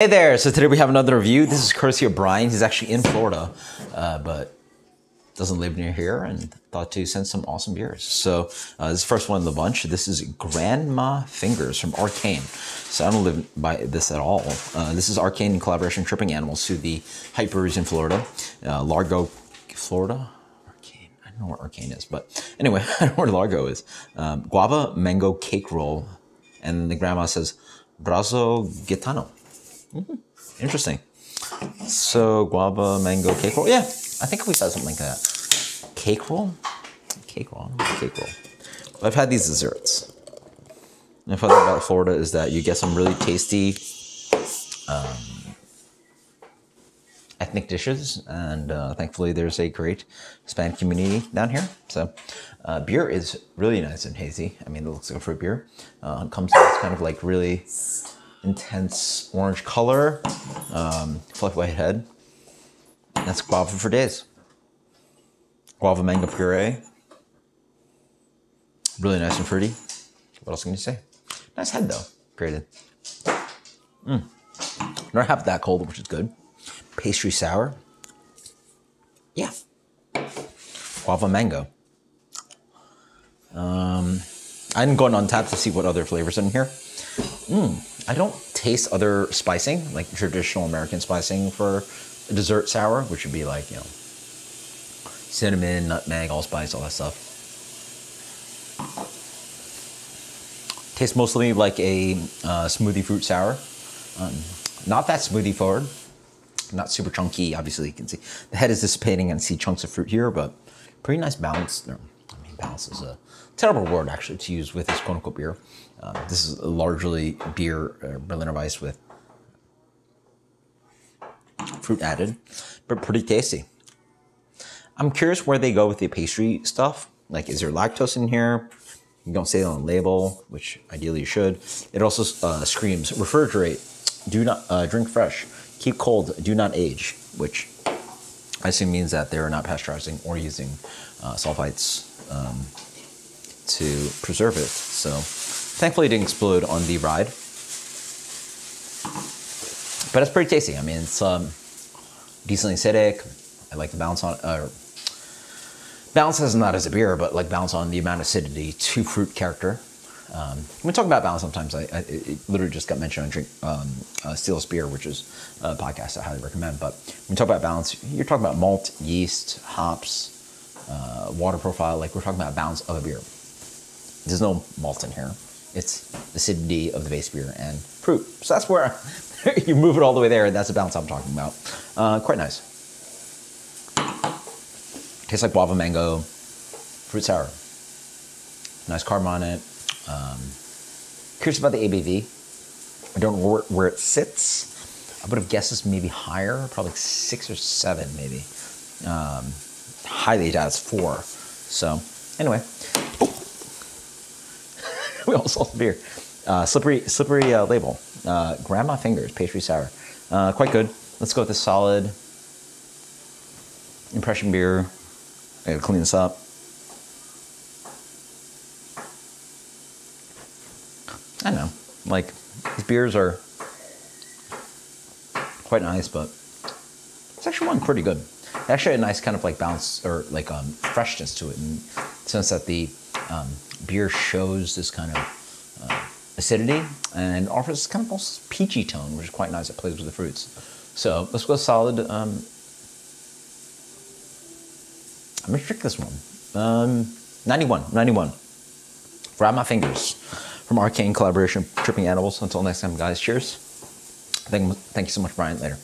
Hey there, so today we have another review. This is courtesy of Brian. He's actually in Florida, but doesn't live near here and thought to send some awesome beers. So this is the first one of the bunch. This is Grandma Fingers from Arkane. So I don't live by this at all. This is Arkane in collaboration with Tripping Animals to the Hypers in Florida. Largo, Florida? Arkane, I don't know where Arkane is, but anyway, I don't know where Largo is. Guava mango cake roll. And the grandma says, Brazo Gitano. Interesting. So guava mango cake roll. Yeah, I think we said something like that. Cake roll? Cake roll. Cake roll. I've had these desserts. And the fun thing about Florida is that you get some really tasty ethnic dishes, and thankfully there's a great Hispanic community down here. So beer is really nice and hazy. I mean, it looks like a fruit beer. It comes in this kind of like really intense orange color, fluffy white head. That's guava for days. Guava mango puree. Really nice and fruity. What else can you say? Nice head though, created. Not half that cold, which is good. Pastry sour. Yeah. Guava mango. I didn't go on Untapped to see what other flavors are in here. I don't taste other spicing, like traditional American spicing for a dessert sour, which would be like, you know, cinnamon, nutmeg, allspice, all that stuff. Tastes mostly like a smoothie fruit sour. Not that smoothie forward, not super chunky. Obviously, you can see the head is dissipating and see chunks of fruit here, but pretty nice balance there. I mean, balance is a terrible word actually to use with this quote-unquote beer. This is largely beer, Berliner Weiss with fruit added, but pretty tasty. I'm curious where they go with the pastry stuff. Like, is there lactose in here? You don't say it on the label, which ideally you should. It also screams, refrigerate, do not drink fresh, keep cold, do not age, which I assume means that they're not pasteurizing or using sulfites to preserve it. So thankfully it didn't explode on the ride, but it's pretty tasty. I mean, it's decently acidic. I like the balance on, balance is not as a beer, but like balance on the amount of acidity to fruit character. When we talk about balance, sometimes it literally just got mentioned on Steel's Beer, which is a podcast I highly recommend. But when we talk about balance, you're talking about malt, yeast, hops, water profile. Like, we're talking about balance of a beer. There's no malt in here. It's acidity of the base beer and fruit. So that's where you move it all the way there. That's the balance I'm talking about. Quite nice. Tastes like guava mango, fruit sour. Nice carb on it. Curious about the ABV. I don't know where it sits. I would have guessed this maybe higher, probably 6 or 7 maybe. Highly doubt it's 4. So anyway. We all saw the beer. Slippery label. Grandma Fingers, pastry sour. Quite good. Let's go with a solid impression beer. I gotta clean this up. I don't know. Like, these beers are quite nice, but it's actually one pretty good. Actually, a nice kind of like balance or like freshness to it, in the sense that the beer shows this kind of acidity and offers this kind of almost peachy tone, which is quite nice. It plays with the fruits. So let's go solid. I'm gonna drink this one. 91. Grandma Fingers from Arkane collaboration, Tripping Animals. Until next time, guys. Cheers. Thank you so much, Brian. Later.